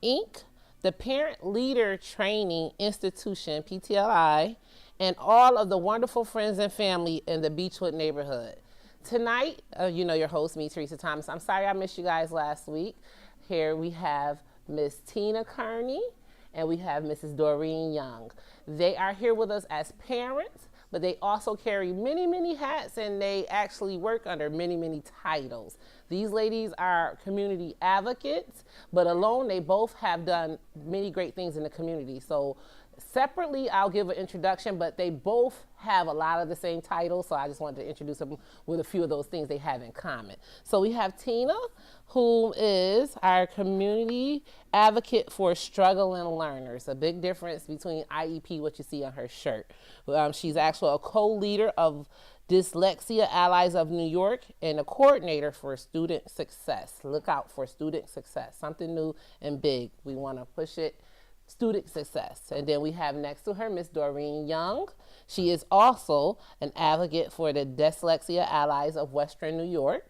Inc., the Parent Leader Training Institution, PTLI, and all of the wonderful friends and family in the Beechwood neighborhood. Tonight, your host, me, Teresa Thomas. I'm sorry I missed you guys last week. Here we have Miss Tina Kearney and we have Mrs. Doreen Young. They are here with us as parents, but they also carry many, many hats and they actually work under many, many titles. These ladies are community advocates, but alone they both have done many great things in the community. So separately, I'll give an introduction, but they both have a lot of the same titles, so I just wanted to introduce them with a few of those things they have in common. So we have Tina, who is our community advocate for struggling learners. A big difference between IEP, what you see on her shirt. She's actually a co-leader of Dyslexia Allies of New York and a coordinator for student success. Look out for student success, something new and big. We want to push it. Student success. And then we have next to her Miss Doreen Young. She is also an advocate for the Dyslexia Allies of Western New York.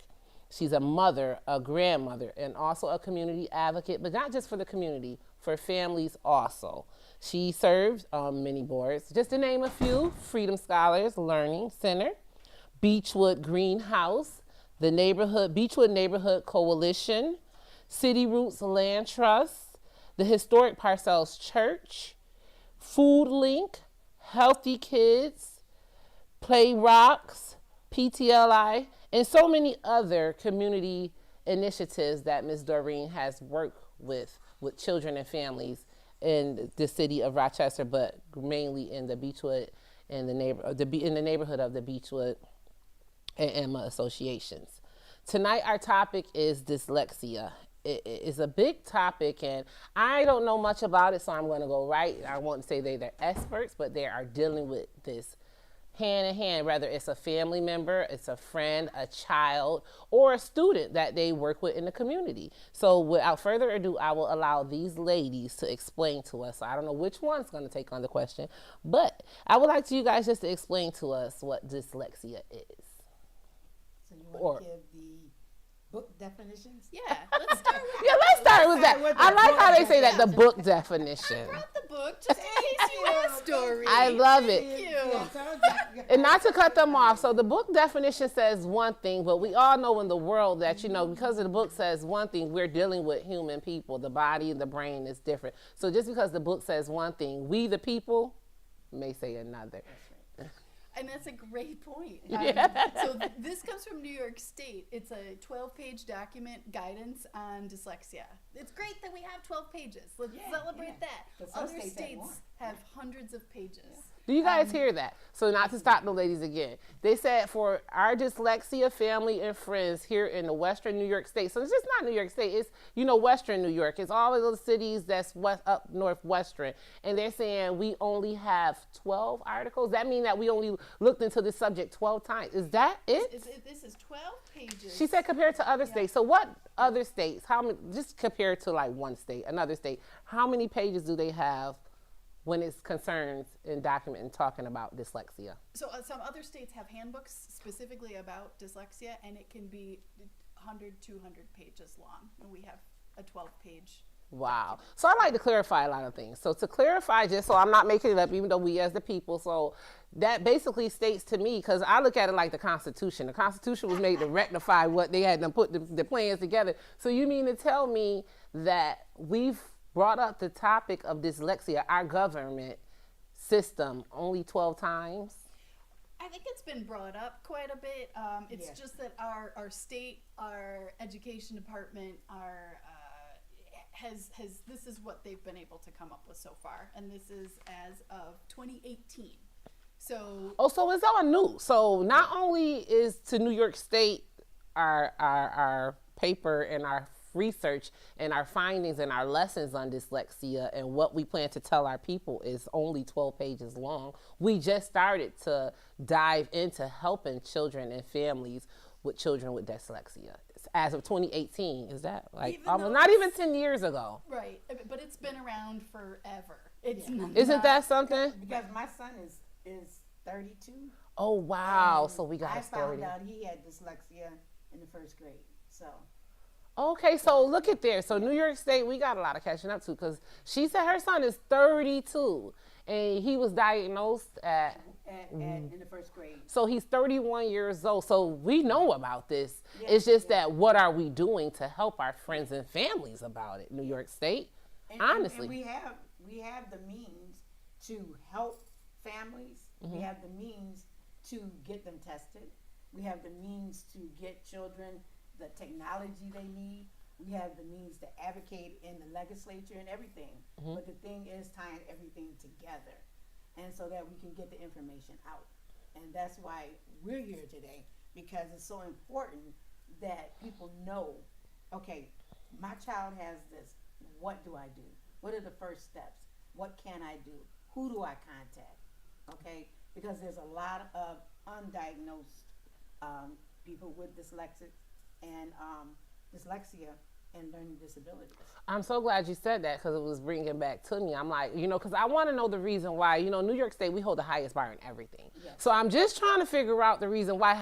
She's a mother, a grandmother, and also a community advocate, but not just for the community, for families also. She serves on many boards. Just to name a few: Freedom Scholars Learning Center, Beechwood Greenhouse, the Beechwood Neighborhood Coalition, City Roots Land Trust, the Historic Parcells Church, Food Link, Healthy Kids, Play Rocks, PTLI, and so many other community initiatives that Ms. Doreen has worked with children and families in the city of Rochester, but mainly in the Beechwood and in the neighborhood of the Beechwood and Emma associations. Tonight our topic is dyslexia. It is a big topic, and I don't know much about it, so I'm going to go right. I won't say they're experts, but they are dealing with this hand in hand, whether it's a family member, it's a friend, a child, or a student that they work with in the community. So without further ado, I will allow these ladies to explain to us. So I don't know which one's going to take on the question, but I would like you guys just to explain to us what dyslexia is. So you want to give the book definitions? Yeah, let's start with let's start with that. I like how they say that, the book definition. I brought the book just in case you asked, Story. I love it. Thank you. And not to cut them off, so the book definition says one thing, but we all know in the world that, because the book says one thing, we're dealing with human people. The body and the brain is different. So just because the book says one thing, we the people may say another. And that's a great point. So this comes from New York State. It's a 12-page document guidance on dyslexia. It's great that we have 12 pages. Let's celebrate that. Other states have hundreds of pages. Do you guys hear that? So not to stop the ladies again. They said for our dyslexia family and friends here in the Western New York State. So it's just not New York State. It's, Western New York. It's all of those cities that's up northwestern. And they're saying we only have 12 articles. That means that we only looked into this subject 12 times. Is that it? This is 12 pages. She said compared to other states. So what other states? How many? Just compared to like one state, another state. How many pages do they have when it's concerns in documenting talking about dyslexia? So some other states have handbooks specifically about dyslexia, and it can be 100, 200 pages long. And we have a 12-page. Wow. So I like to clarify a lot of things. So to clarify, just so I'm not making it up, even though we as the people, so that basically states to me, because I look at it like the Constitution. The Constitution was made to rectify what they had to put the plans together. So you mean to tell me that we've brought up the topic of dyslexia, our government system, only 12 times? I think it's been brought up quite a bit. It's just that our state, our education department, this is what they've been able to come up with so far, and this is as of 2018. So it's all new. So not only is to New York State our paper and our research and our findings and our lessons on dyslexia and what we plan to tell our people is only 12 pages long. We just started to dive into helping children and families with children with dyslexia as of 2018. Is that like almost not even 10 years ago? Right, but it's been around forever. Isn't that something? Because my son is 32. Oh wow! So we got a story. I found out he had dyslexia in the first grade. So Okay, so look at there. So New York State, we got a lot of catching up to because she said her son is 32 and he was diagnosed at in the first grade. so he's 31 years old. So we know about this. Yeah, It's just yeah. that what are we doing to help our friends and families about it, New York State? Honestly. And we have the means to help families. We have the means to get them tested. We have the means to get children the technology they need. We have the means to advocate in the legislature and everything. But the thing is tying everything together, and so that we can get the information out. And that's why we're here today, because it's so important that people know, okay, my child has this. What do I do? What are the first steps? What can I do? Who do I contact? Okay, because there's a lot of undiagnosed people with dyslexia and learning disabilities. I'm so glad you said that because it was bringing back to me. I'm like, because I want to know the reason why, New York State, we hold the highest bar in everything. Yes. So I'm just trying to figure out the reason why,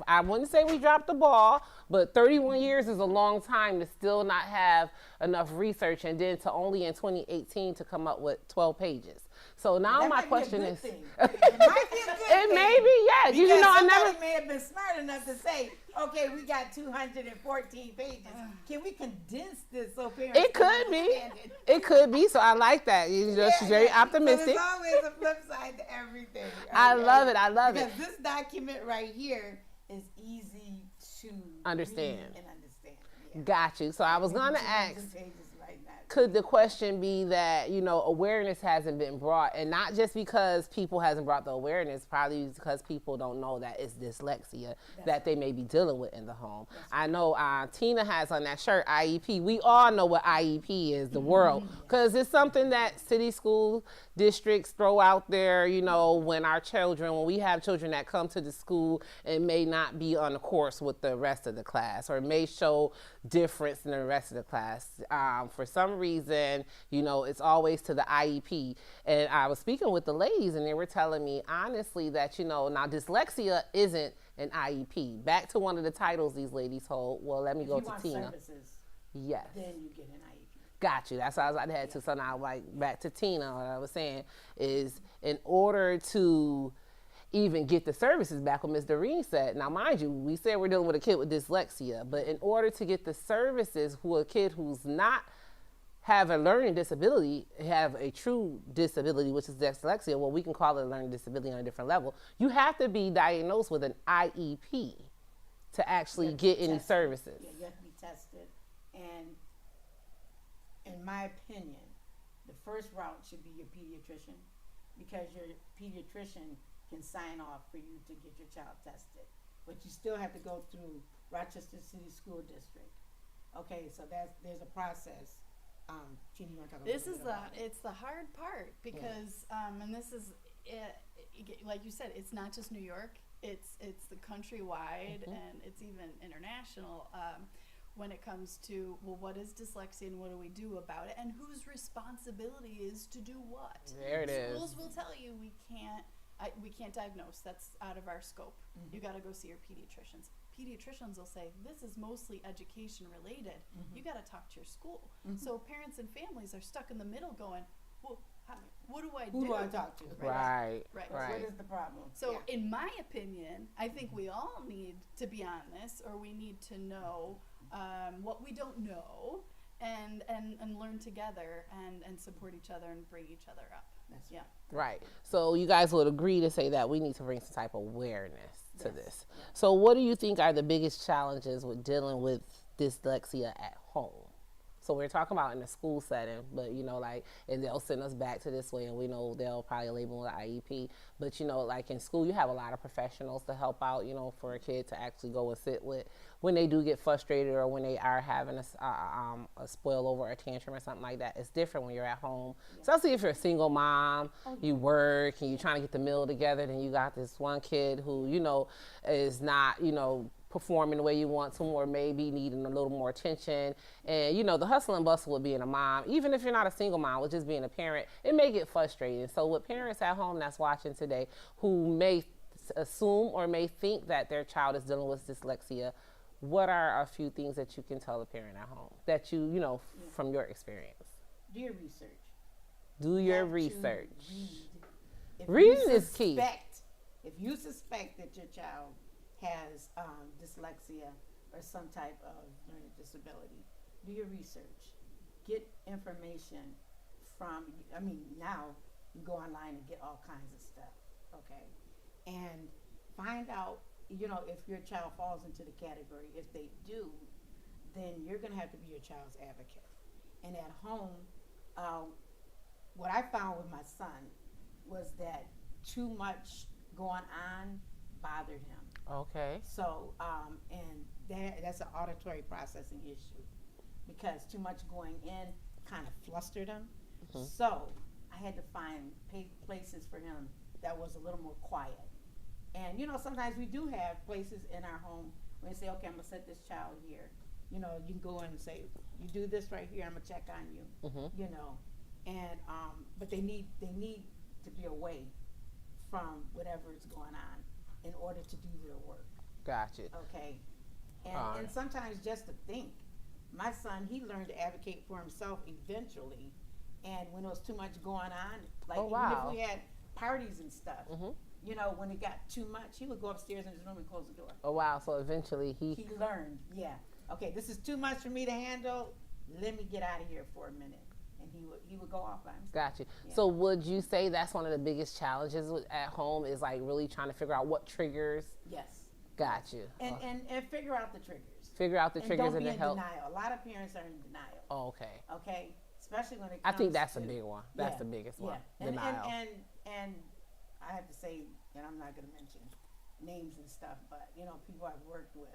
I wouldn't say we dropped the ball, but 31 years is a long time to still not have enough research and then to only in 2018 to come up with 12 pages. So now my question is, it might be a good it thing. may be, yes. Because I somebody never. may have been smart enough to say, okay, we got 214 pages. Can we condense this so parents It can could be. understand it? It could be. So I like that. You're just very optimistic. So there's always a flip side to everything. I okay? love it. I love it. Because this document right here is easy to Understand. read and understand. Yeah. Got you. So I was going to ask, Pages like that. could the question be that, awareness hasn't been brought, and not just because people hasn't brought the awareness, probably because people don't know that it's dyslexia that they may be dealing with in the home. I know Tina has on that shirt, IEP. We all know what IEP is, the world, because it's something that city school districts throw out there, when we have children that come to the school and may not be on the course with the rest of the class or may show difference in the rest of the class. For some reason, it's always to the IEP. And I was speaking with the ladies and they were telling me honestly that, now dyslexia isn't an IEP. Back to one of the titles these ladies hold. Well, let me go to Tina. Services, yes. then you get an IEP. Got you. That's what I was about to head to. So now, back to Tina, what I was saying is in order to even get the services back, what Ms. Doreen said. Now, mind you, we said we're dealing with a kid with dyslexia, but in order to get the services a kid who's not have a learning disability, have a true disability, which is dyslexia, well, we can call it a learning disability on a different level, you have to be diagnosed with an IEP to actually get any services. Yeah, you have to be tested. And in my opinion, the first route should be your pediatrician, because your pediatrician can sign off for you to get your child tested. But you still have to go through Rochester City School District. Okay, so there's a process. Gina, you want to talk about It's the hard part because, and this is, like you said, it's not just New York. It's the countrywide and it's even international. When it comes to, well, what is dyslexia and what do we do about it, and whose responsibility is to do what? There it is. Schools will tell you we can't diagnose. That's out of our scope. You got to go see your pediatricians. Pediatricians will say this is mostly education related. You got to talk to your school. So parents and families are stuck in the middle, going, well, what do I do? Who do I talk to? Right. What is the problem? So in my opinion, I think we all need to be on this, or we need to know what we don't know and learn together and support each other and bring each other up. That's Right. So you guys would agree to say that we need to bring some type of awareness to this. So what do you think are the biggest challenges with dealing with dyslexia at home? So we're talking about in the school setting, but and they'll send us back to this way, and we know they'll probably label it IEP. But like in school, you have a lot of professionals to help out, for a kid to actually go and sit with when they do get frustrated or when they are having a spoil over or a tantrum or something like that. It's different when you're at home, especially if you're a single mom, you work and you're trying to get the meal together. Then you got this one kid who is not performing the way you want to, or maybe needing a little more attention. And the hustle and bustle with being a mom, even if you're not a single mom, with just being a parent, it may get frustrating. So with parents at home that's watching today who may assume or may think that their child is dealing with dyslexia, what are a few things that you can tell a parent at home that you know, from your experience? Do your research. Do You your have to research. Read. Reading is key. If you suspect that your child has dyslexia or some type of learning disability, do your research. Get information from, now you go online and get all kinds of stuff, okay? And find out, if your child falls into the category. If they do, then you're going to have to be your child's advocate. And at home, what I found with my son was that too much going on bothered him. Okay. So, and that's an auditory processing issue because too much going in kind of flustered him. Mm-hmm. So I had to find places for him that was a little more quiet. And, sometimes we do have places in our home where we say, okay, I'm going to set this child here. You can go in and say, you do this right here, I'm going to check on you, mm-hmm. And, but they need to be away from whatever is going on in order to do their work. Gotcha. Okay. And sometimes just to think, my son, he learned to advocate for himself eventually. And when there was too much going on, like even if we had parties and stuff, mm-hmm. When it got too much, he would go upstairs in his room and close the door. Oh, wow. So eventually he learned, yeah. Okay, this is too much for me to handle. Let me get out of here for a minute. And he would go off by himself. Gotcha. Yeah. So would you say that's one of the biggest challenges at home is like really trying to figure out what triggers? Yes. Gotcha. And figure out the triggers. Figure out the triggers and don't be in help. denial. A lot of parents are in denial. Oh, okay. Okay? Especially when it comes I think that's a big one. That's the biggest one. Denial. And I have to say, and I'm not going to mention names and stuff, but, people I've worked with,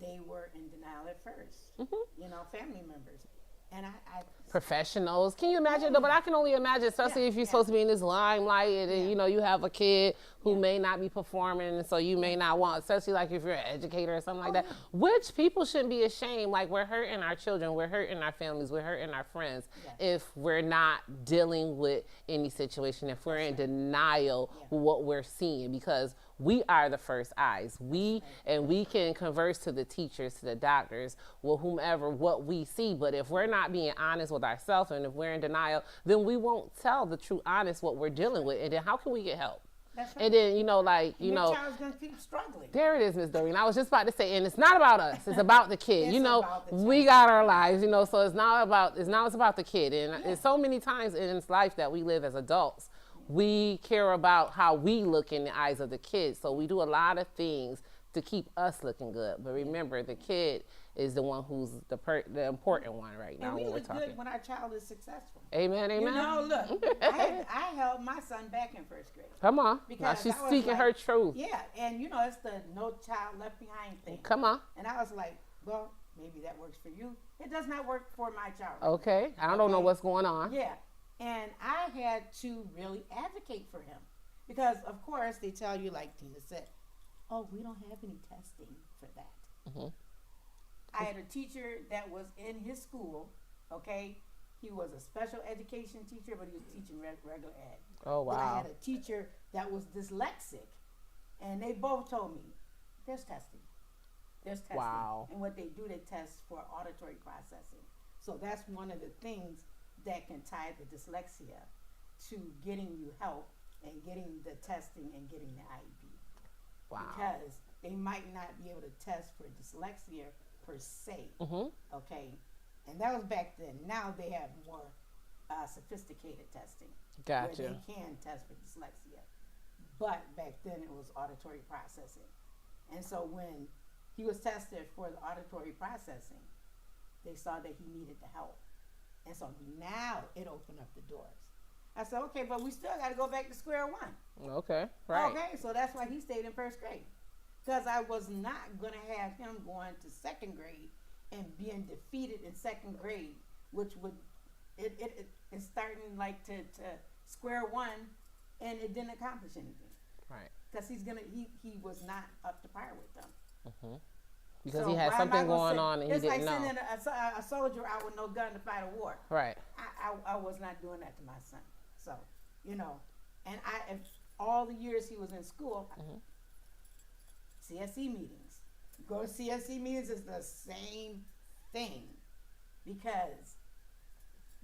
they were in denial at first. Mm-hmm. Family members. And I professionals. Can you imagine? No, but I can only imagine, especially if you're supposed to be in this limelight and you have a kid who may not be performing, and so you may not want, especially like if you're an educator or something like that, which people shouldn't be ashamed. Like, we're hurting our children, we're hurting our families, we're hurting our friends if we're not dealing with any situation, if we're in denial with what we're seeing, because we are the first eyes. We can converse to the teachers, to the doctors, well, whomever, what we see. But if we're not being honest with ourselves and if we're in denial, then we won't tell the true honest what we're dealing with. And then how can we get help? That's right. And then, your child's going to keep struggling. There it is, Ms. Doreen. I was just about to say, and it's not about us. It's about the kid. About the we got our lives, so it's about the kid. And it's so many times in this life that we live as adults, we care about how we look in the eyes of the kids. So we do a lot of things to keep us looking good. But remember, the kid is the one who's the important one right now. And we when we're look talking. good when our child is successful. Amen, amen. Look, I held my son back in first grade. Come on. Because now she's I was speaking her truth. Yeah, and it's the no child left behind thing. Come on. And I was like, well, maybe that works for you. It does not work for my child. Okay. I don't know what's going on. Yeah. And I had to really advocate for him. Because, of course, they tell you, like Tina said, oh, we don't have any testing for that. Mm-hmm. I had a teacher that was in his school, okay? He was a special education teacher, but he was teaching regular ed. Oh, wow. But I had a teacher that was dyslexic, and they both told me, there's testing. There's testing. Wow. And what they do, they test for auditory processing. So that's one of the things that can tie the dyslexia to getting you help and getting the testing and getting the IEP. Wow. Because they might not be able to test for dyslexia per se, okay? And that was back then. Now they have more sophisticated testing. Gotcha. Where they can test for dyslexia. But back then it was auditory processing. And so when he was tested for the auditory processing, they saw that he needed the help. And so now it opened up the doors. I said, okay, but we still got to go back to square one. Okay, right. Okay, so that's why he stayed in first grade. Because I was not going to have him going to second grade and being defeated in second grade, which would, it's starting like to square one, and it didn't accomplish anything. Right. Because he was not up to par with them. Mm-hmm. Because he had something going on and he didn't know. It's like sending a soldier out with no gun to fight a war. Right. I was not doing that to my son. So, and all the years he was in school, CSE meetings, Go to CSC meetings is the same thing, because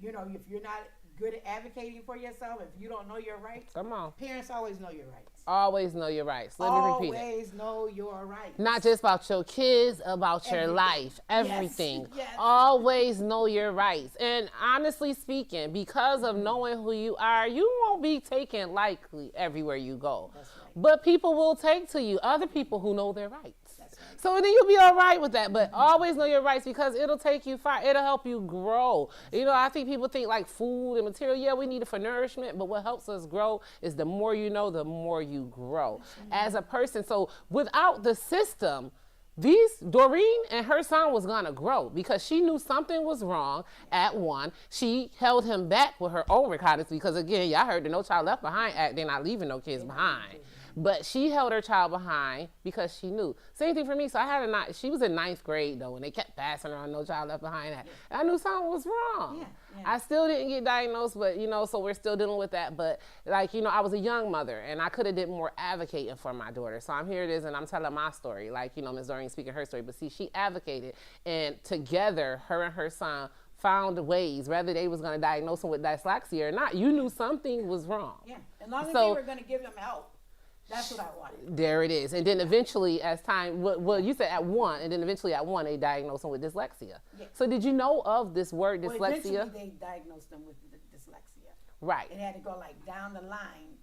if you're not good at advocating for yourself, if you don't know your rights, Come on. parents always know your rights. Always know your rights. Let me repeat it. Always know your rights. Not just about your kids, about your Everything. life, everything. Yes. Always know your rights. And honestly speaking, because of knowing who you are, you won't be taken lightly everywhere you go. That's right. But people will take to you other people who know their rights. That's right. So then you'll be all right with that. But always know your rights, because it'll take you far. It'll help you grow. I think people think like food and material, yeah, we need it for nourishment. But what helps us grow is the more you know, the more you grow as a person. So without the system, Doreen and her son was gonna grow, because she knew something was wrong at one. She held him back with her own recognizance, because again, y'all heard the No Child Left Behind Act, they're not leaving no kids behind. But she held her child behind because she knew. Same thing for me. So I had she was in 9th grade though, and they kept passing her on No Child Left Behind Act. And I knew something was wrong. I still didn't get diagnosed, but so we're still dealing with that. But I was a young mother, and I could have did more advocating for my daughter. So here it is, and I'm telling my story. Ms. Doreen speaking her story, but see, she advocated, and together, her and her son found ways, whether they was going to diagnose him with dyslexia or not. You knew something was wrong. Yeah, as long as they were going to give him help. That's what I wanted. There it is. And then eventually, as time, you said at 1, and then eventually at 1, they diagnosed him with dyslexia. Yeah. So did you know of this word dyslexia? Eventually they diagnosed him with dyslexia. Right. It had to go down the line.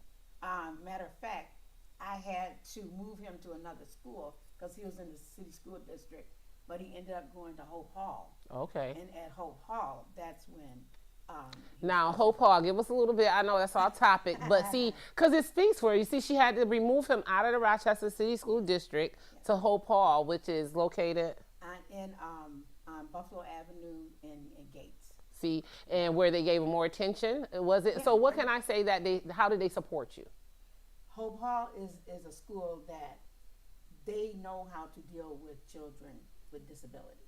Matter of fact, I had to move him to another school because he was in the city school district, but he ended up going to Hope Hall. Okay. And at Hope Hall, that's when now, Hope Hall, give us a little bit. I know that's our topic, but see, because it speaks for her. You see, she had to remove him out of the Rochester City School District to Hope Hall, which is located in Buffalo Avenue in Gates. See, and where they gave him more attention. Was it? Yeah. So, what can I say how did they support you? Hope Hall is a school that they know how to deal with children with disabilities.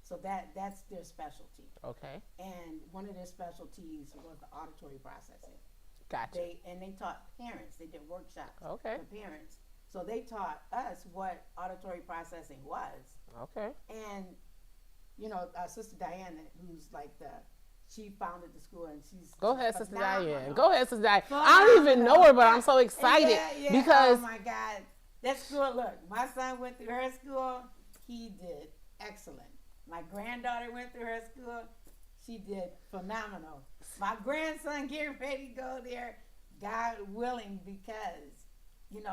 So that's their specialty. Okay. And one of their specialties was the auditory processing. Gotcha. They taught parents. They did workshops for parents. So they taught us what auditory processing was. Okay. And Sister Diana, who's she founded the school, and she's Go ahead, Sister phenomenal. Diane. Go ahead, Sister Diane. I don't even know her, but I'm so excited because oh my God, that school. Look, my son went through her school. He did excellent. My granddaughter went through her school. She did phenomenal. My grandson getting ready to go there, God willing, because, you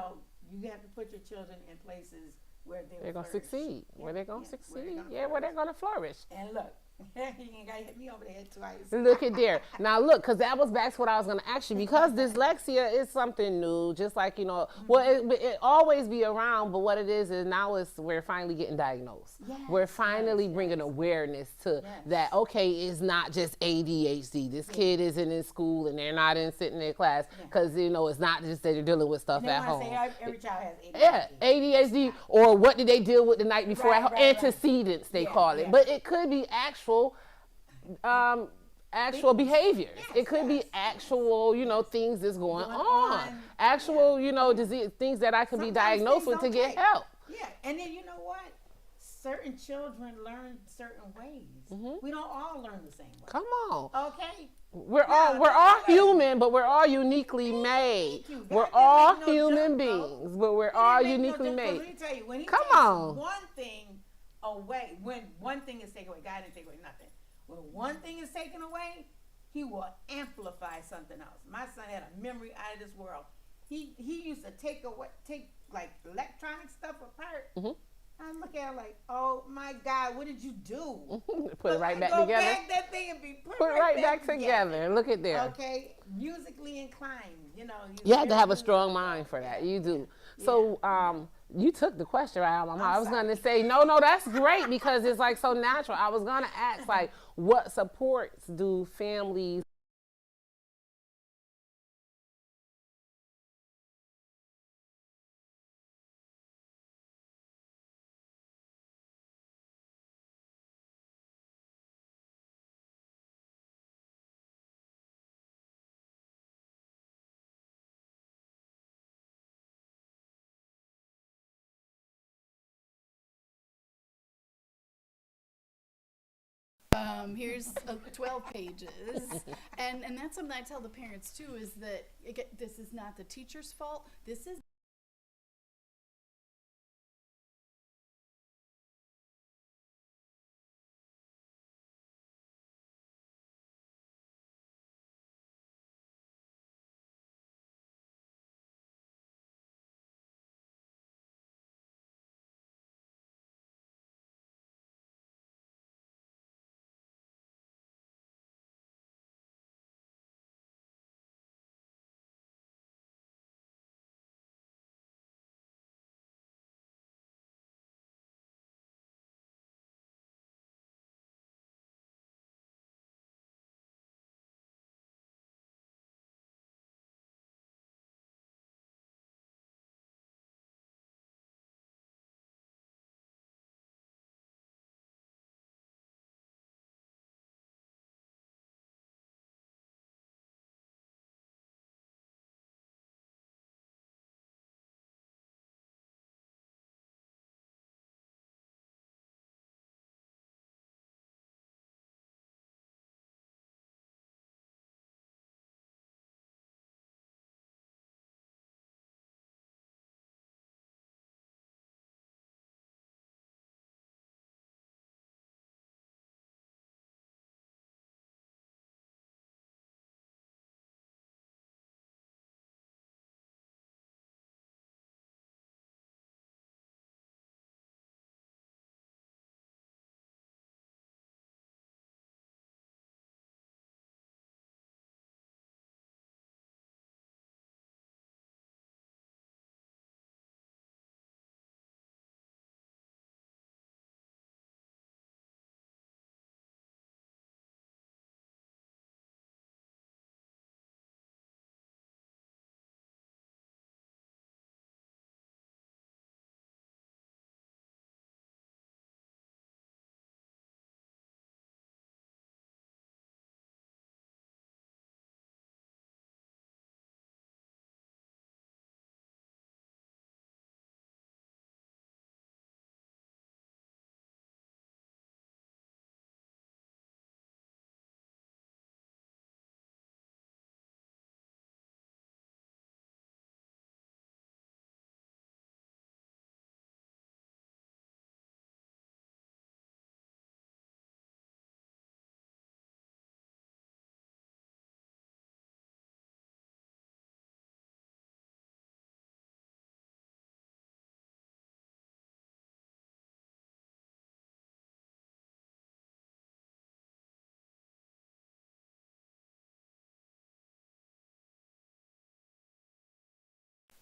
have to put your children in places where they're going to succeed. Where they're going to succeed. Where they're going to flourish. And look, you ain't got to hit me over the head twice. Look at there. Now look, because that was back to what I was going to ask you. Because dyslexia is something new, just like, well, it always be around, but what it is now we're finally getting diagnosed. Yes, we're finally bringing awareness to that, okay, it's not just ADHD. This kid isn't in school and they're not sitting in class because, it's not just that they're dealing with stuff at home. Say every child has ADHD. Yeah, ADHD, or what did they deal with the night before at home? Antecedents, they call it. But it could be actual behaviors. It could be actual, things that's going on. Actual, disease, things that I could be diagnosed with to get help. Yeah, and then you know what? Certain children learn certain ways. We don't all learn the same way. Come on. Okay. We're all human, but we're all uniquely made. We're all human beings, but we're all uniquely made. Let me tell you, when he takes one thing away, when one thing is taken away, God didn't take away nothing. When one thing is taken away, he will amplify something else. My son had a memory out of this world. He used to take electronic stuff apart. I look at her like, oh my God, what did you do? Put it right back together. Back that thing and be put it right back together. Look at there. Okay, musically inclined. You have to have a strong mind for that. You do. So, you took the question right out of my mouth. I was going to say, no, that's great because it's so natural. I was going to ask what supports do families Here's 12 pages. And that's something I tell the parents too, is that this is not the teacher's fault. This is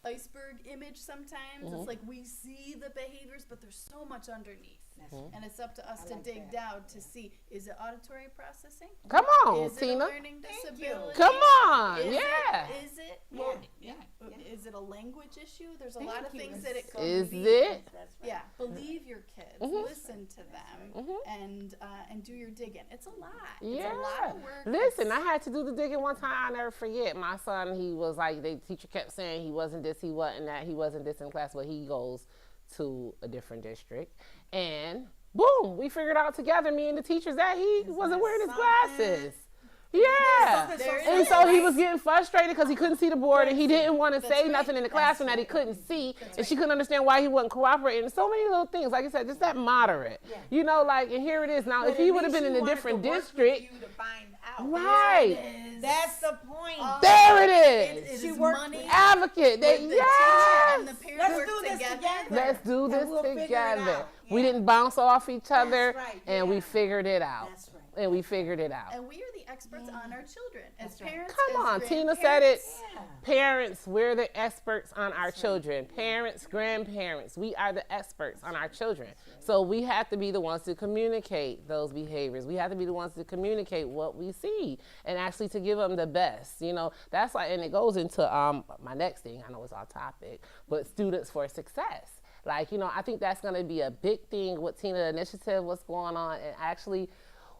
iceberg image sometimes. It's like we see the behaviors, but there's so much underneath. And it's up to us to dig down to see, is it auditory processing? Come on, Is it Tina. a learning disability? Come on, Is yeah. Is it? Well, is it a language issue? There's a lot of things that it could Is be. it? That's right. Yeah, believe your kids, listen to them, and do your digging. It's a lot. It's Yeah. a lot of work. Listen, I had to do the digging one time. I'll never forget. My son, he was like, the teacher kept saying he wasn't this, he wasn't that, he wasn't this in class, but he goes to a different district. And boom, we figured out together, me and the teachers, that he wasn't wearing his glasses. Yeah. And so he was getting frustrated because he couldn't see the board and he didn't want to say nothing in the classroom that he couldn't see. And she couldn't understand why he wasn't cooperating. So many little things. Like I said, just that moderate. You know, like, and here it is. Now, if he would have been in a different district. You to find out. Right. That's the point. There it is. It She is worked money. Advocate. They, The teacher yes. and the parent Let's work do this together. Let's do And this we'll figure it together. out. We Yeah. didn't bounce off each other, right, and we yeah. figured it out. That's right. And we figured it out. And we are the experts on our children. As That's right. parents, Come as on, Tina said it. grandparents. Yeah. Parents, we're the experts on our children. Parents, grandparents, we are the experts on our children. So we have to be the ones to communicate those behaviors. We have to be the ones to communicate what we see and actually to give them the best. You know, that's like, and it goes into my next thing. I know it's off topic, but students for success. Like, you know, I think that's going to be a big thing with Tina Initiative, what's going on, and actually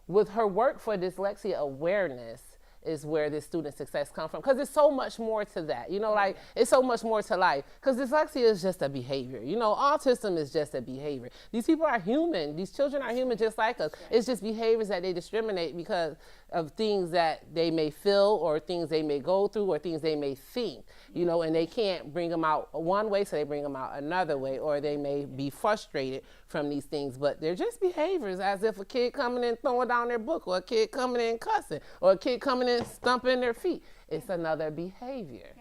with her work for dyslexia awareness. is where this student success comes from. Because there's so much more to that. Like, it's so much more to life. Because dyslexia is just a behavior. Autism is just a behavior. These people are human. These children are human just like us. It's just behaviors that they discriminate because of things that they may feel or things they may go through or things they may think, and they can't bring them out one way, so they bring them out another way, or they may be frustrated from these things, but they're just behaviors, as if a kid coming in throwing down their book, or a kid coming in cussing, or a kid coming in stomping their feet. It's another behavior.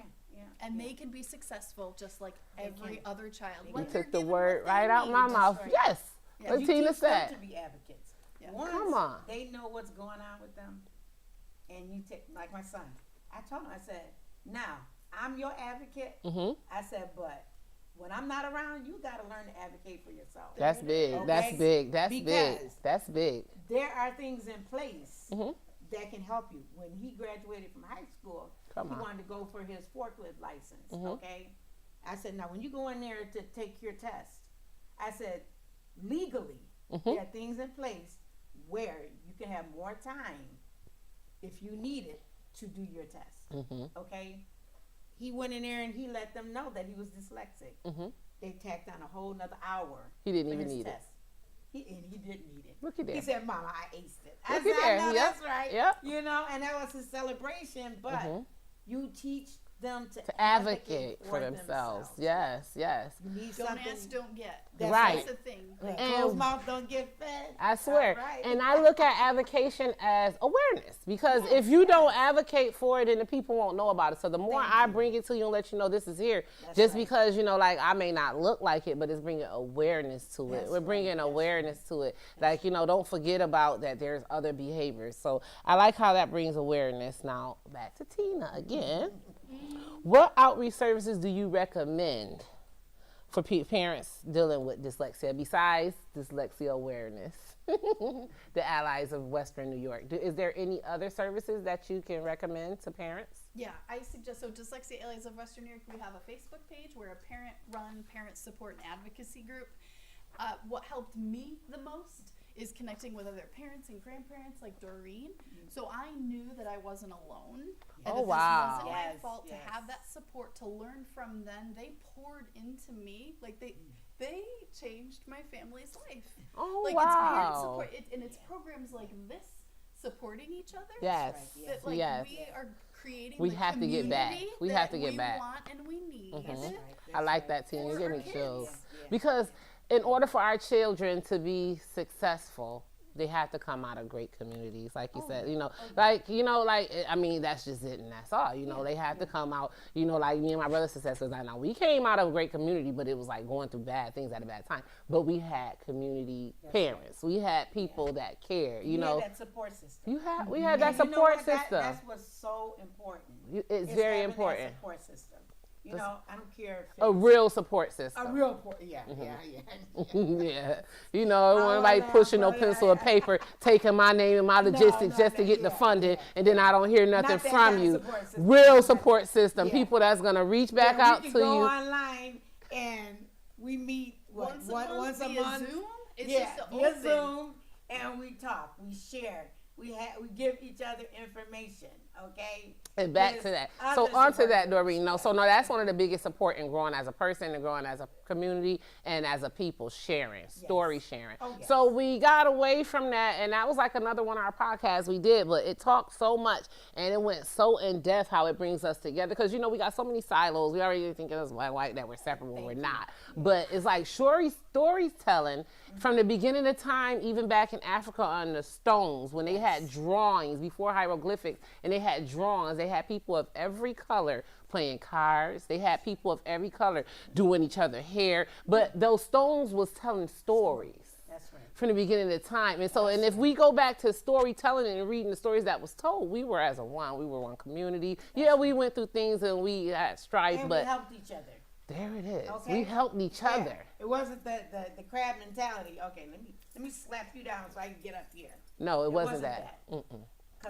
And they can be successful just like every other child. You took the word right out my mouth. Right. Yes. Yeah. What Tina said. To be advocates. Yeah. Once Come on. they know what's going on with them, and you take, like my son, I told him, I said, now, I'm your advocate. I said, but when I'm not around, you got to learn to advocate for yourself. That's big. Okay? That's big. That's Because big. That's big. there are things in place that can help you. When he graduated from high school, he wanted to go for his forklift license, okay? I said, now, when you go in there to take your test, I said, legally, there are things in place where you can have more time if you need it to do your test, okay? He went in there and he let them know that he was dyslexic. They tacked on a whole nother hour. He didn't even need it. He didn't need it. Look at that. He said, Mama, I aced it. I Look said, at I that. know Yep. that's right. Yep. And that was his celebration, but you teach them to advocate for themselves. Yes, yes. You need Don't something. ask, don't get. Right. That's the thing. Closed mouth don't get fed. I swear. Right. And I look at advocation as awareness, because if you don't advocate for it, then the people won't know about it. So the more I bring it to you and let you know this is here, just because, like, I may not look like it, but it's bringing awareness to it. We're bringing awareness to it. Like, don't forget about that there's other behaviors. So I like how that brings awareness. Now, back to Tina again. What outreach services do you recommend for parents dealing with dyslexia besides dyslexia awareness? The Allies of Western New York. Is there any other services that you can recommend to parents? Yeah, I suggest, so Dyslexia Allies of Western New York, we have a Facebook page. We're a parent-run parent support and advocacy group. What helped me the most is connecting with other parents and grandparents like Doreen. So I knew that I wasn't alone. And that this wasn't my fault to have that support, to learn from them. They poured into me. Like they changed my family's life. Oh, like wow. It's parent support. And it's programs like this supporting each other. Yes. That, like, we are creating we the have to get back. We have to get back. We want and we need. I like that, Tina. You give me chills. Yeah. Because in order for our children to be successful, they have to come out of great communities, like you said, I mean, that's just it, and that's all, they have to come out, like me and my brother successors, I know we came out of a great community, but it was like going through bad things at a bad time, but we had community parents, we had people that cared, You had that support system. We had that support system. That's what's so important. It's very important. That support system. I don't care if a real support system. A real support, yeah. Yeah. Nobody pushing no pencil or paper, taking my name and my logistics just to get the funding, and then I don't hear nothing from you. Real support system. People that's going to reach back out to you. We can go online and we meet once a month. Zoom? It's just via Zoom, and we talk, we share. We give each other information, okay? And back to that. So on to that, Doreen. That's one of the biggest support in growing as a person and growing as a community and as a people, sharing, story sharing. Oh, yes. So we got away from that, and that was like another one of our podcasts we did, but it talked so much and it went so in depth how it brings us together, because we got so many silos. We already think of us white that we're separate when we're not. But it's like storytelling from the beginning of time, even back in Africa on the stones, when they had drawings before hieroglyphics, and they had drawings. They had people of every color playing cards. They had people of every color doing each other hair. But those stones was telling stories. That's right. From the beginning of the time. And so, and if we go back to storytelling and reading the stories that was told, we were we were one community. We went through things and we had strife, and but we helped each other. There it is. Okay. We helped each other. It wasn't the crab mentality. Okay, let me slap you down so I can get up here. No, it wasn't that.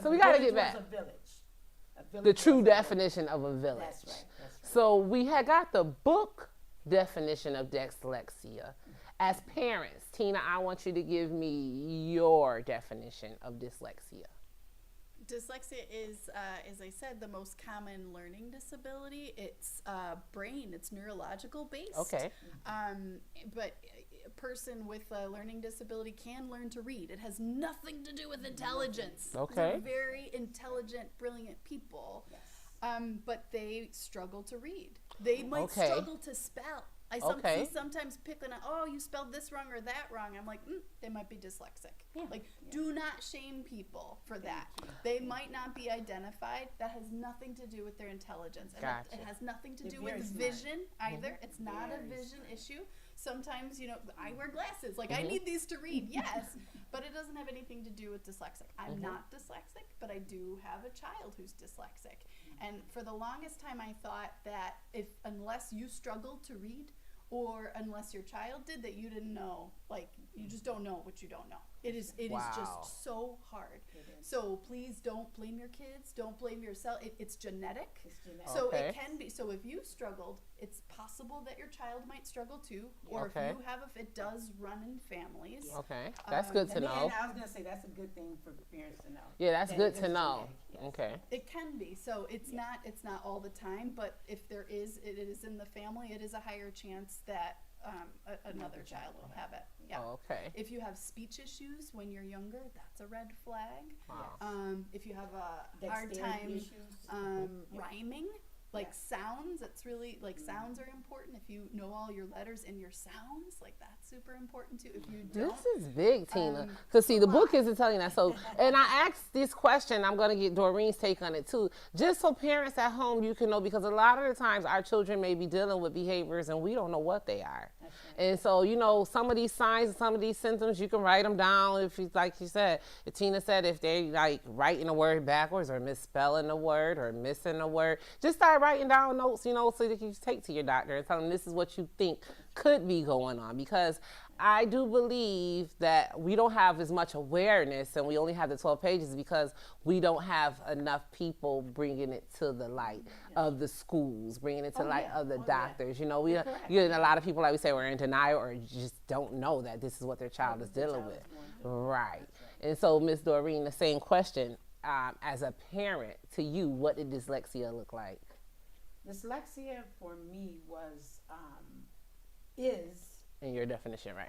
So we got to get back. A village. The true definition of a village. That's right. So we had got the book definition of dyslexia. As parents, Tina, I want you to give me your definition of dyslexia. dyslexia is, as I said, the most common learning disability. It's brain, it's neurological based. Okay. But a person with a learning disability can learn to read. It has nothing to do with intelligence. Okay. They're very intelligent, brilliant people. Yes. But they struggle to read. They might Okay. struggle to spell. I sometimes pick on, oh, you spelled this wrong or that wrong. I'm like, they might be dyslexic. Yeah. Like, do not shame people for that. They might not be identified. That has nothing to do with their intelligence. And Gotcha. it has nothing to They're do with very smart. vision either. It's not a Very vision smart. issue. Sometimes, I wear glasses. Like, I need these to read, yes. But it doesn't have anything to do with dyslexic. I'm not dyslexic, but I do have a child who's dyslexic. And for the longest time, I thought that unless you struggled to read, or unless your child did, that you didn't know. Like, you just don't know what you don't know. It is Wow. just so hard. So please don't blame your kids. Don't blame yourself. It's genetic. It's genetic. So Okay. it can be. So if you struggled, it's possible that your child might struggle too. Or Okay. if it does run in families. Okay. That's good to And know. I was gonna say that's a good thing for parents to know. Yeah, that's that good it to is know. genetic, yes. Okay. It can be. So it's not all the time, but if it is in the family, it is a higher chance that another child will have it. Yeah. Oh, okay. If you have speech issues when you're younger, that's a red flag. Wow. If you have a hard Dexterity time issues. rhyming, like Yes. sounds, that's really, sounds are important. If you know all your letters and your sounds, that's super important too. If you don't, This is big, Tina. Because, see, the book isn't telling that. So, and I asked this question, I'm going to get Doreen's take on it too, just so parents at home, you can know, because a lot of the times our children may be dealing with behaviors and we don't know what they are. And so, some of these signs, some of these symptoms, you can write them down. If you, like you said, if Tina said, if they writing a word backwards or misspelling a word or missing a word, just start writing down notes, so that you take to your doctor and tell them this is what you think could be going on. Because I do believe that we don't have as much awareness and we only have the 12 pages because we don't have enough people bringing it to the light of the schools, bringing it to the light of the doctors. We get a lot of people, like we say, are in denial or just don't know that this is what their child is dealing with. Right. And so, Miss Doreen, the same question, as a parent to you, what did dyslexia look like? Dyslexia for me is In your definition, right?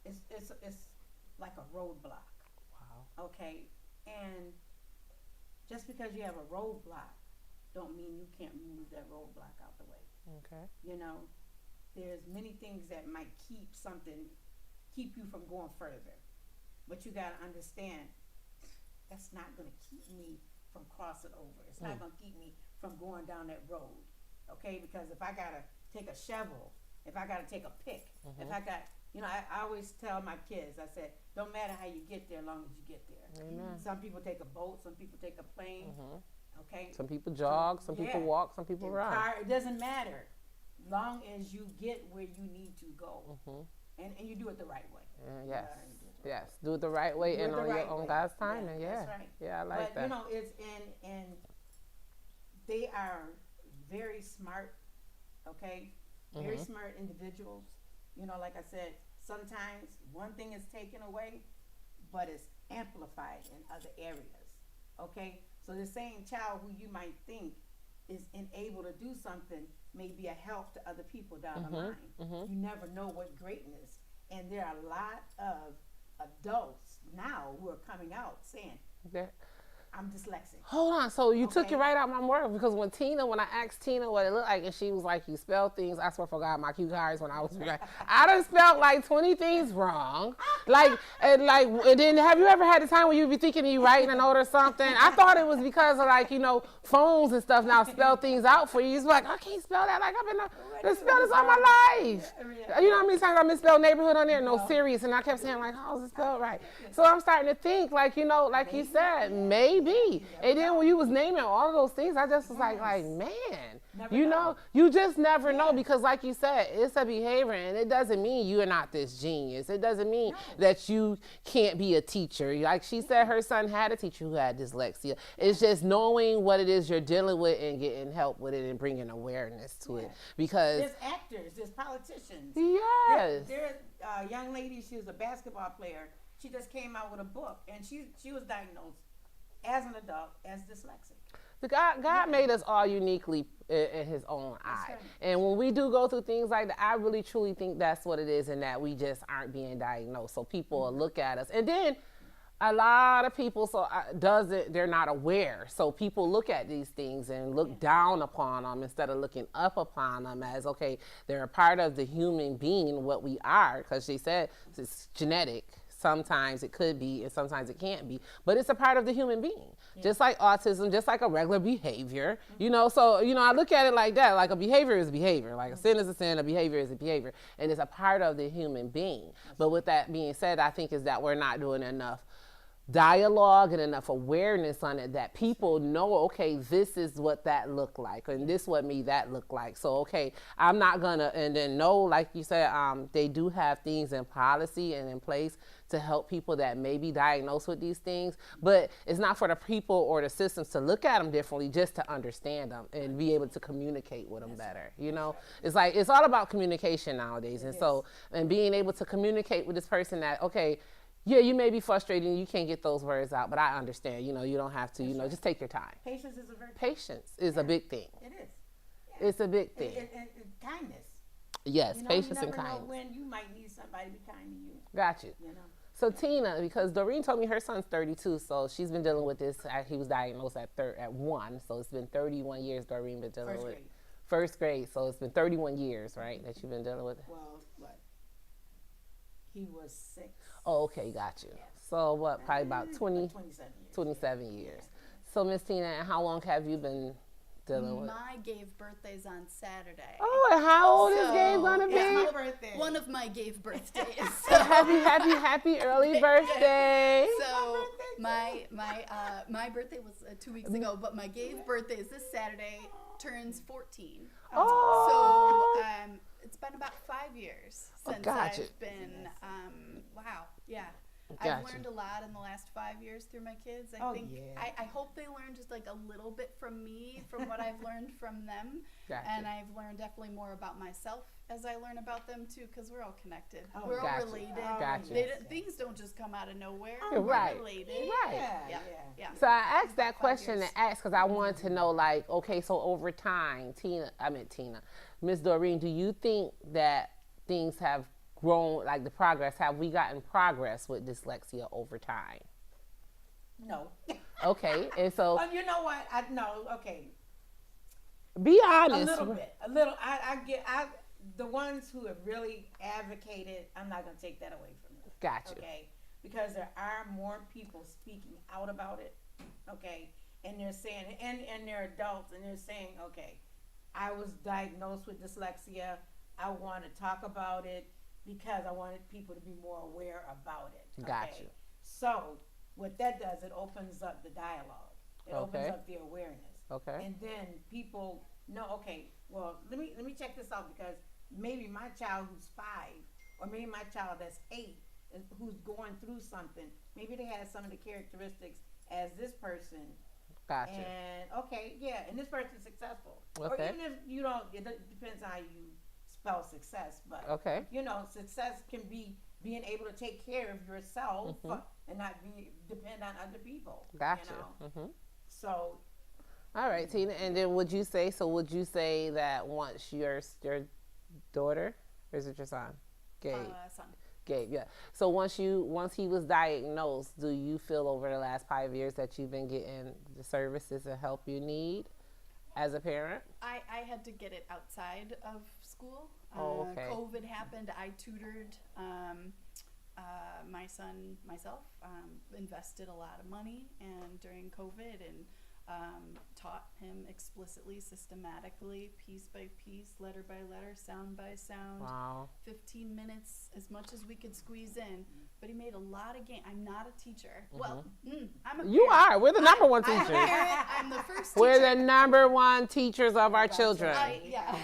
it's like a roadblock. Wow. Okay, and just because you have a roadblock, don't mean you can't move that roadblock out the way. Okay. There's many things that might keep you from going further, but you gotta understand that's not gonna keep me from crossing over. It's not gonna keep me from going down that road. Okay, because if I gotta take a shovel, if I gotta take a pick, if I got, I always tell my kids, I said, don't matter how you get there, as long as you get there. Amen. Some people take a boat, some people take a plane. Okay, Some people jog, some people walk, some people run. it doesn't matter, long as you get where you need to go, and you do it the right way. Yes. Yes. Do it the right way and on your own God's time. And That's right. Yeah, I like that. But it's and they are very smart. Okay, very smart individuals. Like I said, sometimes one thing is taken away, but it's amplified in other areas. Okay, so the same child who you might think is unable to do something may be a help to other people down the line. You never know what greatness. And there are a lot of adults now who are coming out saying, I'm dyslexic. Hold on. So you took it right out my mouth, because when I asked Tina what it looked like, and she was like, you spell things, I swear for God, my cue cards when I was like, I done spelled like 20 things wrong. And then have you ever had a time when you be thinking you writing a note or something? I thought it was because of phones and stuff now spell things out for you. It's like, I can't spell that. Like, I've been spell this all my life. You know how many times I misspelled neighborhood on there? No, serious. And I kept saying how's it spelled right? So I'm starting to think like you said, maybe. And then when you was naming all of those things, I just was like, man, you just never know, because like you said, it's a behavior, and it doesn't mean you're not this genius. It doesn't mean that you can't be a teacher. Like she said, her son had a teacher who had dyslexia. It's just knowing what it is you're dealing with and getting help with it and bringing awareness to it. Because there's actors, there's politicians. Yes. There's a young lady, she was a basketball player. She just came out with a book, and she was diagnosed as an adult as dyslexic. God made us all uniquely in his own eye. right. And when we do go through things like that, I really truly think that's what it is, and that we just aren't being diagnosed. So people will look at us. And then a lot of people they're not aware. So people look at these things and look down upon them instead of looking up upon them as, okay, they're a part of the human being, what we are, because she said it's genetic. Sometimes it could be and sometimes it can't be, but it's a part of the human being. Just like autism, just like a regular behavior, so, I look at it like that, like a behavior is behavior, like a sin is a sin, a behavior is a behavior, and it's a part of the human being. But with that being said, I think is that we're not doing enough dialogue and enough awareness on it that people know, okay, this is what that look like, and this what me that look like. So, okay, I'm not gonna, and then know, like you said, they do have things in policy and in place to help people that may be diagnosed with these things, but it's not for the people or the systems to look at them differently, just to understand them and be able to communicate with them better. It's like, it's all about communication nowadays. And so, and being able to communicate with this person that, okay, yeah, you may be frustrated and you can't get those words out, but I understand, you don't have to, just take your time. Patience is a virtue. Patience is a big thing. It is. Yeah. It's a big thing. And kindness. Yes, patience you and never know kindness. when you might need somebody to be kind to you. Got you. So Tina, because Doreen told me her son's 32, so she's been dealing with this. He was diagnosed at 1, so it's been 31 years Doreen been dealing with. First grade, so it's been 31 years, right, that you've been dealing with it? Well, what? He was 6. Oh, okay, got you. Yeah. So what, probably about 27 years. 27 years. Yeah. So Miss Tina, and how long have you been dealing with? My Gabe birthday's on Saturday. Oh, and how old is Gabe gonna be? It's my birthday. One of my Gabe birthdays. So happy early birthday. So my birthday was 2 weeks ago, but my Gabe birthday is this Saturday. Turns 14. Oh. So it's been about 5 years since I've been. Wow. Yeah. I've learned a lot in the last 5 years through my kids. I hope they learn just like a little bit from me, from what I've learned from them. And I've learned definitely more about myself as I learn about them too, because we're all connected. We're all related. Things don't just come out of nowhere. We're related. Right. Yeah. So I asked that question to ask because I wanted to know, like, okay, so over time, Miss Doreen, do you think that things have grown, like the progress, have we gotten progress with dyslexia over time? No. Okay, and so. You know what? Okay. Be honest. A little. The ones who have really advocated, I'm not going to take that away from them. Gotcha. Okay. Because there are more people speaking out about it. Okay. And they're saying, and they're adults, and they're saying, okay, I was diagnosed with dyslexia. I want to talk about it because I wanted people to be more aware about it. Okay? Gotcha. So what that does, it opens up the dialogue. It opens up the awareness. Okay. And then people know, okay, well, let me check this out, because maybe my child who's 5, or maybe my child that's 8, who's going through something, maybe they have some of the characteristics as this person. Gotcha. And and this person's successful. Okay. Or even if you don't, it depends on how you spell success, but success can be being able to take care of yourself and not depend on other people. Gotcha. So. All right, Tina, and then would you say that once your daughter, or is it your son? Gabe. Son. Gabe, yeah. So once he was diagnosed, do you feel over the last 5 years that you've been getting the services and help you need as a parent? I had to get it outside of school. COVID happened. I tutored my son myself, invested a lot of money and during COVID, and taught him explicitly, systematically, piece by piece, letter by letter, sound by sound. Wow. 15 minutes, as much as we could squeeze in. But he made a lot of gains. I'm not a teacher. Well, I'm a parent. You are. We're the number one teachers. I'm a parent. I'm the first teacher. We're the number one teachers of our children. Yeah,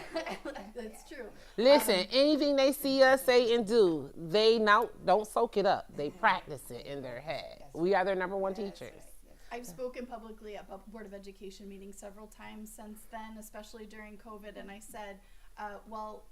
that's true. Listen, anything they see us say and do, they don't soak it up. They practice it in their head. We are their number one teachers. I've spoken publicly at Board of Education meetings several times since then, especially during COVID, and I said, while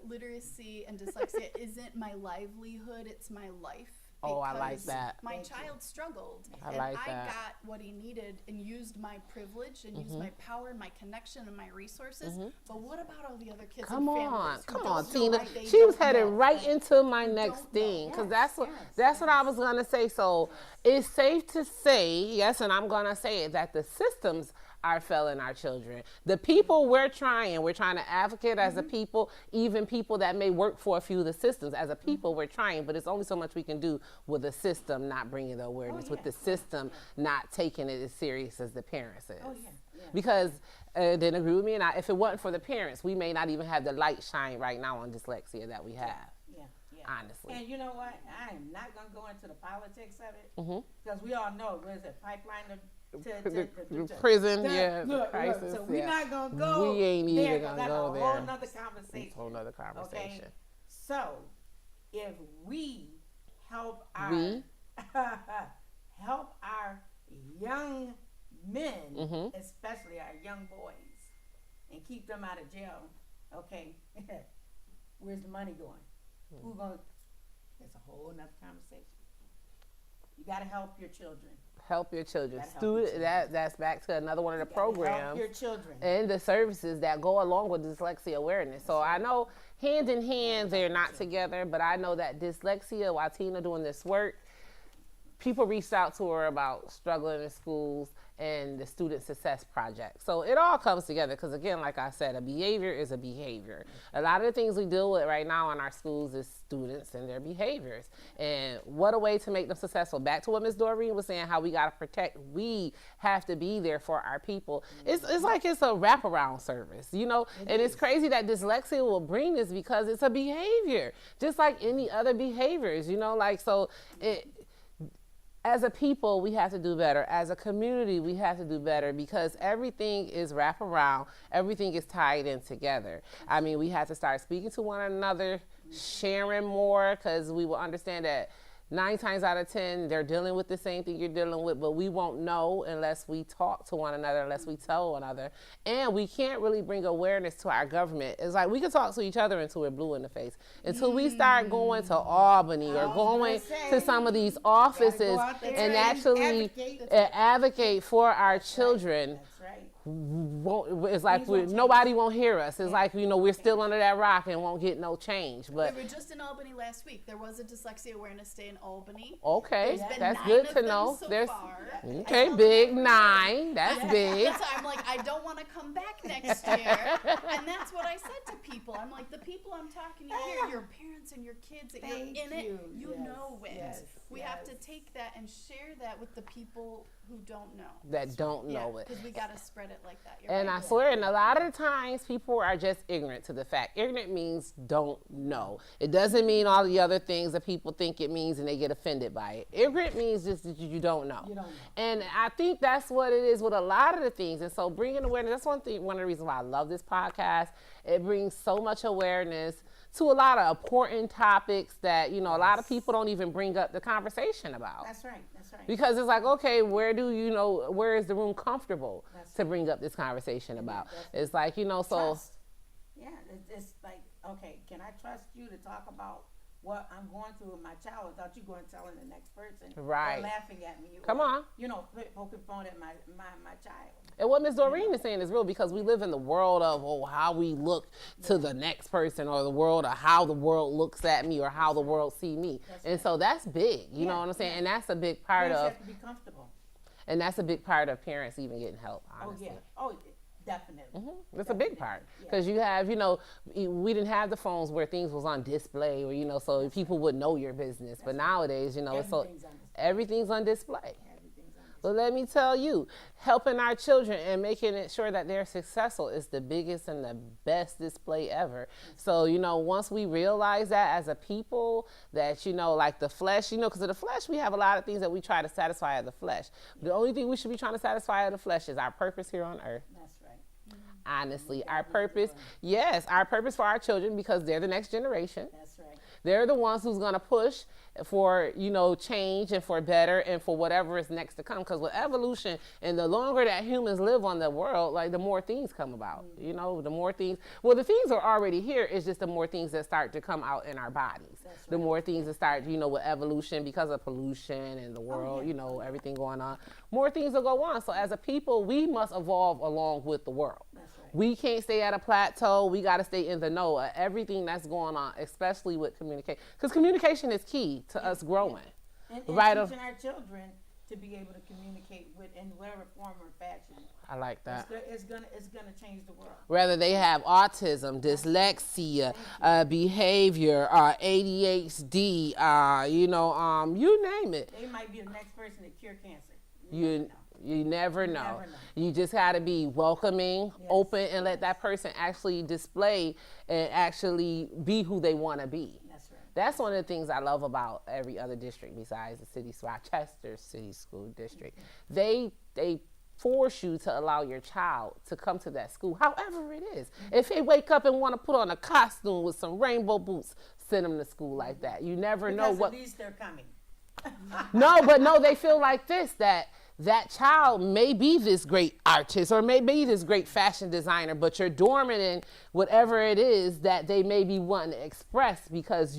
literacy and dyslexia isn't my livelihood, it's my life. Oh, I like because that. my Thank you. child struggled, I and like I that. got what he needed and used my privilege and used my power and my connection and my resources. But what about all the other kids Come and on, families who come don't on, know Tina. what they She was don't headed know? right into my Who next don't know. thing, because Yes, that's what I yes. was gonna say. So it's safe to say, yes, and I'm gonna say it, that the systems are failing our children. The people we're trying to advocate as a people, even people that may work for a few of the systems. As a people, we're trying, but it's only so much we can do with the system not bringing the awareness, with the system not taking it as serious as the parents is. Oh, yeah. Because then agree with me, and if it wasn't for the parents, we may not even have the light shine right now on dyslexia that we have. Yeah. Honestly. And you know what? I am not going to go into the politics of it because we all know there's a pipeline to prison, look, crisis. so we're not going to go We ain't even there, gonna that's go a there. whole nother conversation. It's a whole nother conversation. Okay? So, if we help our help our young men, especially our young boys, and keep them out of jail, okay, where's the money going? Who's going to, it's a whole nother conversation. You got to help your children. Help your children. Gotta help your children. That's back to another one of the You gotta programs. help your children. And the services that go along with dyslexia awareness. So I know hand in hand they're not together, but I know that dyslexia, while Tina doing this work, people reached out to her about struggling in schools and the Student Success Project. So it all comes together because, again, like I said, a behavior is a behavior. A lot of the things we deal with right now in our schools is students and their behaviors. And what a way to make them successful. Back to what Ms. Doreen was saying, how we got to protect. We have to be there for our people. It's like it's a wraparound service, you know? And it's crazy that dyslexia will bring this because it's a behavior, just like any other behaviors, you know? Like, so as a people, we have to do better. As a community, we have to do better because everything is wraparound. Everything is tied in together. I mean, we have to start speaking to one another, sharing more, because we will understand that 9 times out of 10, they're dealing with the same thing you're dealing with, but we won't know unless we talk to one another, unless we tell one another. And we can't really bring awareness to our government. It's like we can talk to each other until we're blue in the face. Until we start going to Albany or going to some of these offices and actually advocate for our children. That's right. It's like nobody won't hear us. It's like, you know, we're still under that rock and won't get no change. But we were just in Albany last week. There was a Dyslexia Awareness Day in Albany. Okay, There's been that's 9 good of to them know. so There's far. okay, big 9. That's big. That's why I'm like, I don't want to come back next year. And that's what I said to people. I'm like, the people I'm talking to here, your parents and your kids that Thank you're in it, you. you Yes, know it. yes, We have to take that and share that with the people who don't know. That don't know it. Because we got to spread it like that. You're And right. I swear, and a lot of the times people are just ignorant to the fact. Ignorant means don't know. It doesn't mean all the other things that people think it means and they get offended by it. Ignorant means just that you don't know. You don't know. And I think that's what it is with a lot of the things. And so bringing awareness, that's one of the reasons why I love this podcast. It brings so much awareness to a lot of important topics that, you know, a lot of people don't even bring up the conversation about. That's right. That's right. Because it's like, okay, where is the room comfortable to bring up this conversation about? It's like, you know, so. Trust. Yeah, it's like, okay, can I trust you to talk about what I'm going through with my child without you going and telling the next person Right. or laughing at me? Come or, on. You know, poking fun at my child. And what Ms. Doreen is saying is real because we live in the world of how we look to the next person, or the world of how the world looks at me, or how the world see me. And so that's big, you know what I'm saying? And that's a big part Parents of, have to be comfortable. and that's a big part of parents even getting help, honestly. Oh, yeah. Definitely. That's a big part because you have, you know, we didn't have the phones where things was on display, or, you know, so people would know your business. But nowadays, you know, everything's on display. But let me tell you, helping our children and making it sure that they're successful is the biggest and the best display ever. So, you know, once we realize that as a people, that, you know, like the flesh, you know, because of the flesh, we have a lot of things that we try to satisfy of the flesh. The only thing we should be trying to satisfy of the flesh is our purpose here on earth. That's right. Honestly, our purpose, yes, our purpose for our children, because they're the next generation. That's right. They're the ones who's gonna push for, change and for better and for whatever is next to come. Because with evolution, and the longer that humans live on the world, like the more things come about. The more things. Well, the things are already here. It's just the more things that start to come out in our bodies. That's The right. more things that start, with evolution because of pollution and the world, everything going on. More things will go on. So as a people, we must evolve along with the world. That's right. We can't stay at a plateau. We got to stay in the know of everything that's going on, especially with communication. Because communication is key to us growing. And Right. teaching our children to be able to communicate with in whatever form or fashion. I like that. It's gonna change the world. Whether they have autism, dyslexia, behavior, ADHD, you name it. They might be the next person to cure cancer. You never know. never know. You just got to be welcoming, Yes. open, and let that person actually display and actually be who they want to be. That's right. That's one of the things I love about every other district besides the city, Rochester City School District. They force you to allow your child to come to that school, however it is. If they wake up and want to put on a costume with some rainbow boots, send them to school like that. You never know Because what. at least they're coming. No, they feel like this, that child may be this great artist or may be this great fashion designer, but you're dormant in whatever it is that they may be wanting to express because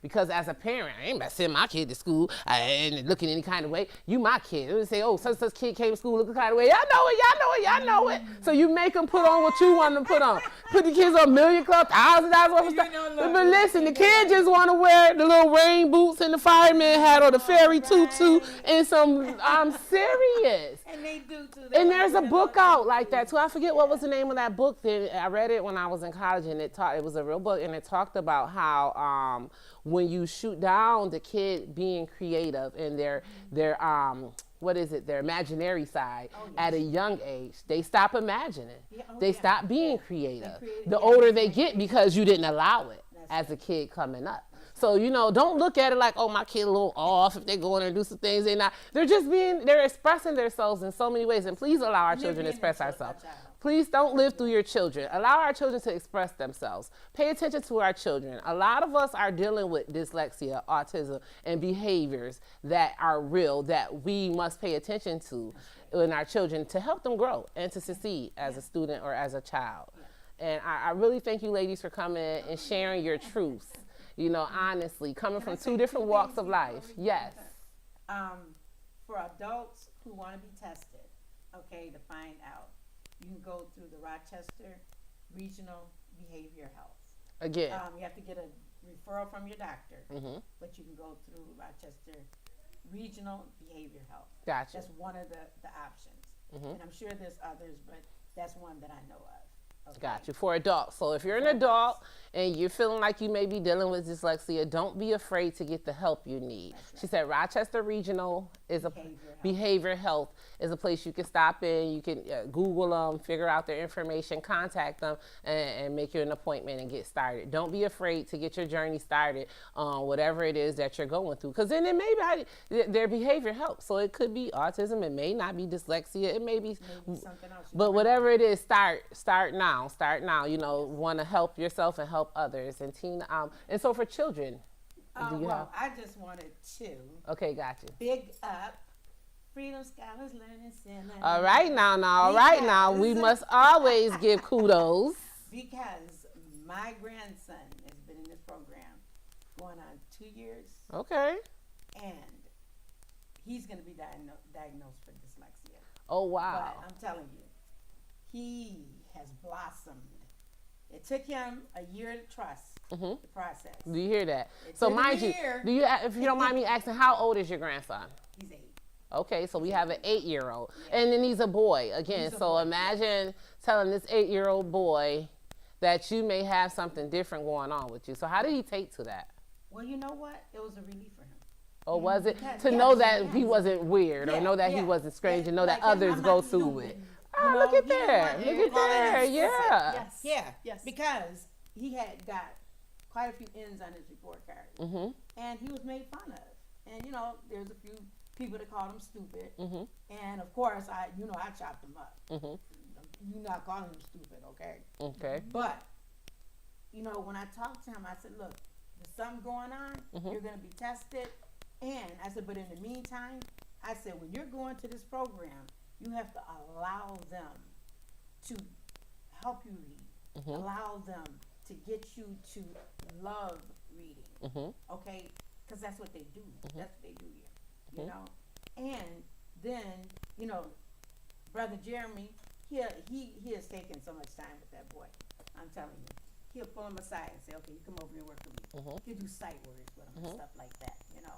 because as a parent, I ain't about to send my kid to school and looking any kind of way. You my kid. They would say, oh, such kid came to school looking kind of way. Y'all know it. So you make them put on what you want them to put on. Put the kids on $1,000,000 Club, $1,000 worth of stuff. But listen, the kid just want to wear the little rain boots and the fireman hat or the fairy tutu and some, I'm serious. And they do too. And there's a book out like that too. I forget what was the name of that book. I read it when I was in college, and it was a real book, and it talked about how when you shoot down the kid being creative and their imaginary side at a young age, they stop imagining. They stop being creative. The older they get, because you didn't allow it as a kid coming up. So, don't look at it like, oh, my kid a little off if they go in and do some things. They're expressing themselves in so many ways. And please allow our children to express ourselves. Please don't live through your children. Allow our children to express themselves. Pay attention to our children. A lot of us are dealing with dyslexia, autism, and behaviors that are real that we must pay attention to in our children to help them grow and to succeed as a student or as a child. And I really thank you ladies for coming and sharing your truths. Honestly, coming from two different walks of life. Yes. For adults who want to be tested, to find out, you can go through the Rochester Regional Behavior Health. Again. You have to get a referral from your doctor, Mm-hmm. but you can go through Rochester Regional Behavior Health. Gotcha. That's one of the options. Mm-hmm. And I'm sure there's others, but that's one that I know of. Okay. Got you. For adults. So if you're an adult and you're feeling like you may be dealing with dyslexia, don't be afraid to get the help you need. Right. She said Rochester Regional is Behavior Health is a place you can stop in. You can Google them, figure out their information, contact them, and make you an appointment and get started. Don't be afraid to get your journey started on whatever it is that you're going through. Because then it may be their behavior helps. So it could be autism. It may not be dyslexia. It may be something else. But whatever it is, start now. Want to help yourself and help others. And Tina, and so for children, do you have? I just wanted to Okay, gotcha. big up Freedom Scholars Learning Center. All right now, we must always give kudos. Because my grandson has been in this program going on 2 years, Okay. and he's going to be diagnosed for dyslexia. Oh wow. But I'm telling you, he has blossomed. It took him a year to trust the process. Do you hear that? It So took him mind a you, year. if you don't mind me asking, how old is your grandson? He's 8. Okay, so we have an 8-year-old, and then he's a boy again. He's a So boy, imagine telling this 8-year-old boy that you may have something different going on with you. So how did he take to that? Well, you know what? It was a relief for him. Or was it Because- to yes, know that he yes. wasn't weird, or Yeah, know that he yeah. wasn't strange, and know that Like, others I'm go not through stupid. it? You Ah, know, look at he didn't there. want Look to at call it there. explicit. Yeah. Yes. Yeah, Yes. because he had got quite a few N's on his report card, Mhm. and he was made fun of. And there's a few people that called him stupid, Mhm. and of course I chopped him up. Mhm. you're not calling him stupid, okay? Okay. But, you know, when I talked to him, I said, look, there's something going on. You're going to be tested. And I said, but in the meantime, I said, when you're going to this program, you have to allow them to help you read. Allow them to get you to love reading. Okay? Because that's what they do. That's what they do here. You know? And then, you know, Brother Jeremy, he has taken so much time with that boy. I'm telling you. He'll pull him aside and say, okay, you come over here and work with me. He'll do sight words with him and stuff like that, you know.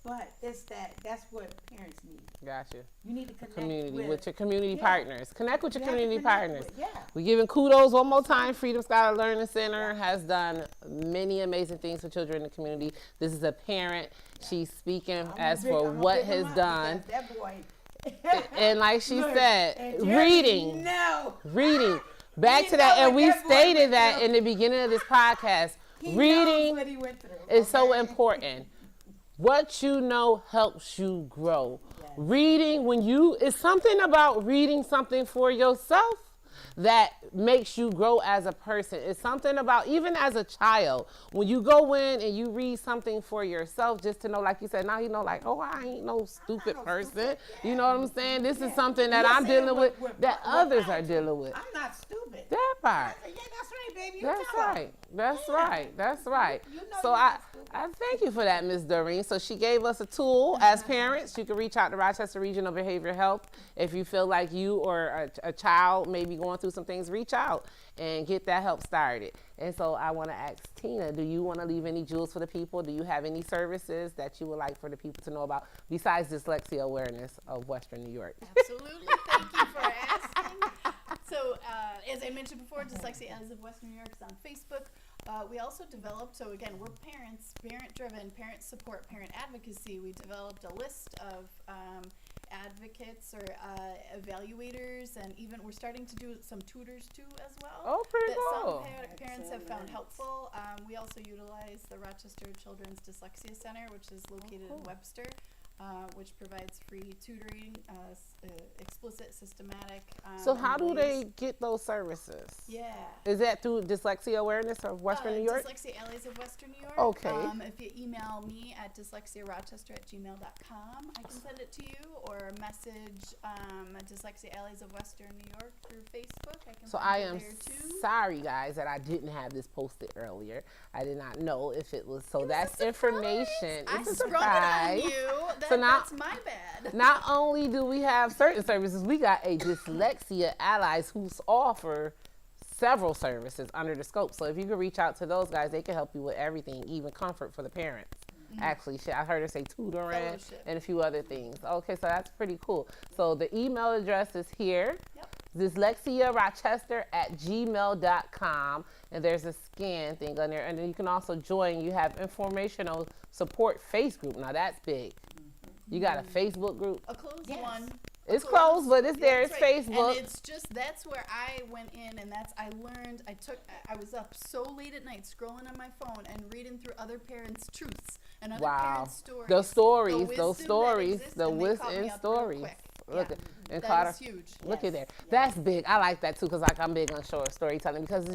But it's that's what parents need. Gotcha. You need to connect with your community partners. Connect with your You have to community connect partners. with- yeah. We're giving kudos one more time. Freedom Scholar Learning Center has done many amazing things for children in the community. This is a parent. She's speaking as for what has done. That boy. And like she Look, said, and Jeremy, reading. No. Reading. Back He to that, know and what we that boy stated went that through. in the beginning of this podcast. He knows Reading what he went through, is so okay? important. What you know helps you grow. Yes. Reading, it's something about reading something for yourself that makes you grow as a person. It's something about, even as a child, when you go in and you read something for yourself, just to know, like you said, now you know, like, oh, I ain't no stupid person. You know what I'm saying? This is something that I'm dealing with that others are dealing with. I'm not stupid. That part. I said, yeah, that's right, baby. You That's tell 'em. right. That's Yeah. right. That's right. You know So you're I not stupid. I thank you for that, Ms. Doreen. So she gave us a tool as parents. You can reach out to Rochester Regional Behavioral Health if you feel like you or a child may be going through some things. Reach out and get that help started. And so I want to ask Tina, do you want to leave any jewels for the people? Do you have any services that you would like for the people to know about besides dyslexia awareness of Western New York? Absolutely. Thank you for asking. So, as I mentioned before, Dyslexia as of Western New York is on Facebook. We also developed, so again, we're parents, parent-driven, parent support, parent advocacy. We developed a list of advocates or evaluators, and even we're starting to do some tutors too as well. Oh, pretty that cool. Some parents have found helpful. We also utilize the Rochester Children's Dyslexia Center, which is located in Webster. Which provides free tutoring, explicit, systematic. So how do ways. they get those services? Yeah. Is that through Dyslexia Awareness of Western New York? Dyslexia Allies of Western New York. Okay. If you email me at dyslexiarochester@gmail.com, I can send it to you, or message Dyslexia Allies of Western New York through Facebook. I can So send I it am there too. sorry, guys, that I didn't have this posted earlier. I did not know if it was. So It was that's a surprise. information. I It's a sprung surprise. it on you. So now- That's my bad. Not only do we have certain services, we got a Dyslexia Allies who offer several services under the scope. So if you can reach out to those guys, they can help you with everything, even comfort for the parents. Actually, I heard her say tutoring Fellowship. and a few other things. Okay, so that's pretty cool. So the email address is here. Yep. dyslexiarochester@gmail.com, and there's a scan thing on there, and then you can also join. You have informational support face group. Now that's big. You got a Facebook group. A closed Yes. one. It's closed, but it's there. It's That's right. Facebook. And it's just, that's where I went in, and I learned, I was up so late at night scrolling on my phone and reading through other parents' truths and other Wow. parents' stories. Those stories, the those wisdom that stories, exists, the and they caught wisdom me up real stories. quick. Look Yeah. at and That Carter. is huge. Look at Yes. there. That's big. I like that too because like I'm big on short storytelling because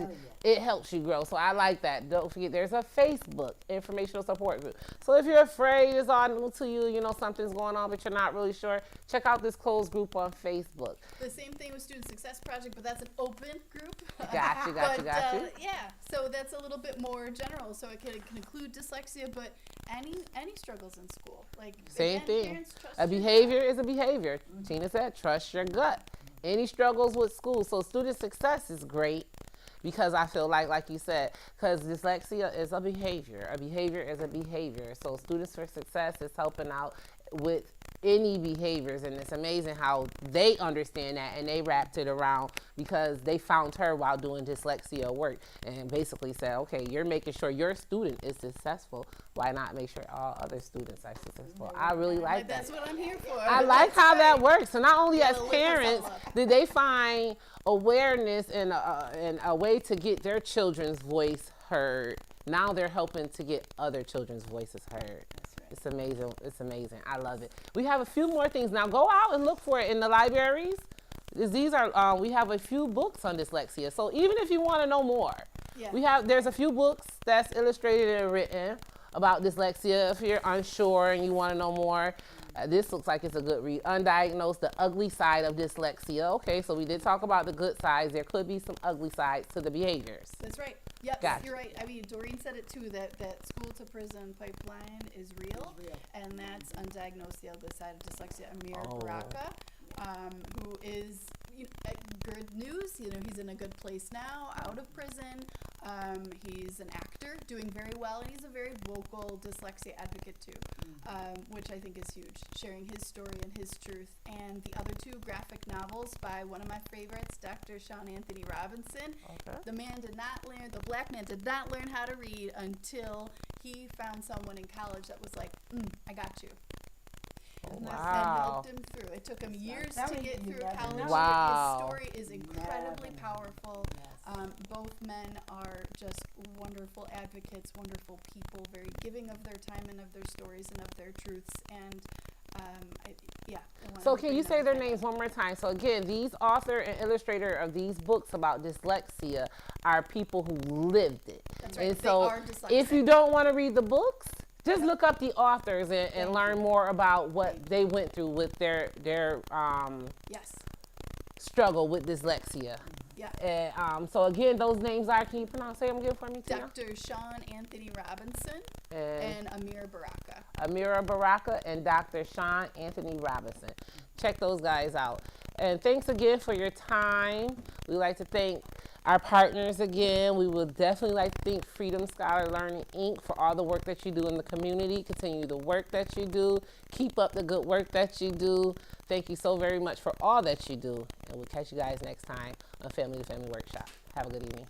it helps you grow. So I like that. Don't forget there's a Facebook informational support group. So if you're afraid it's all new to you, you know something's going on but you're not really sure, check out this closed group on Facebook. The same thing with Student Success Project, but that's an open group. Gotcha. But, yeah, so that's a little bit more general. So it can include dyslexia, but any struggles in school. Like Same again, thing. parents trust A your behavior is a behavior. Tina said, trust your gut. Any struggles with school. So student success is great because I feel like you said, because dyslexia is a behavior. A behavior is a behavior. So Students for Success is helping out with any behaviors, and it's amazing how they understand that and they wrapped it around because they found her while doing dyslexia work and basically said, okay, you're making sure your student is successful, why not make sure all other students are successful? I really like that. That's what I'm here for. I like how that works. So not only as Gotta lift us all parents up. did they find awareness and a way to get their children's voice heard, now they're helping to get other children's voices heard. It's amazing. It's amazing. I love it. We have a few more things. Now go out and look for it in the libraries. These are we have a few books on dyslexia. So even if you want to know more, Yeah. there's a few books that's illustrated and written about dyslexia. If you're unsure and you want to know more, this looks like it's a good read. Undiagnosed: The Ugly Side of Dyslexia. Okay, so we did talk about the good sides. There could be some ugly sides to the behaviors. That's right. Yep, Gotcha. you're right. I mean, Doreen said it too, that school to prison pipeline is real, and that's Undiagnosed: The Ugly Side of Dyslexia. Amir Baraka, who is, good news. He's in a good place now, out of prison. He's an actor, doing very well, and he's a very vocal dyslexia advocate too, which I think is huge, sharing his story and his truth. And the other two graphic novels by one of my favorites, Dr. Sean Anthony Robinson. Okay. The black man did not learn how to read until he found someone in college that was like, I got you. And helped him through. It took him years to get through college. Wow. His story is incredibly powerful. Both men are just wonderful advocates, wonderful people, very giving of their time and of their stories and of their truths. And So can you say their names one more time? So again, these author and illustrator of these books about dyslexia are people who lived it. That's right. And They so are dyslexic. if you don't want to read the books, just look up the authors and learn more about what they went through with their Yes. struggle with dyslexia. Yeah. And so again, those names are, can you say them again for me, Tina? Dr. Sean Anthony Robinson and Amir Baraka. Amira Baraka and Dr. Sean Anthony Robinson. Check those guys out. And thanks again for your time. We like to thank our partners again. We would definitely like to thank Freedom Scholar Learning Inc. for all the work that you do in the community. Continue the work that you do. Keep up the good work that you do. Thank you so very much for all that you do. And we'll catch you guys next time on Family to Family Workshop. Have a good evening.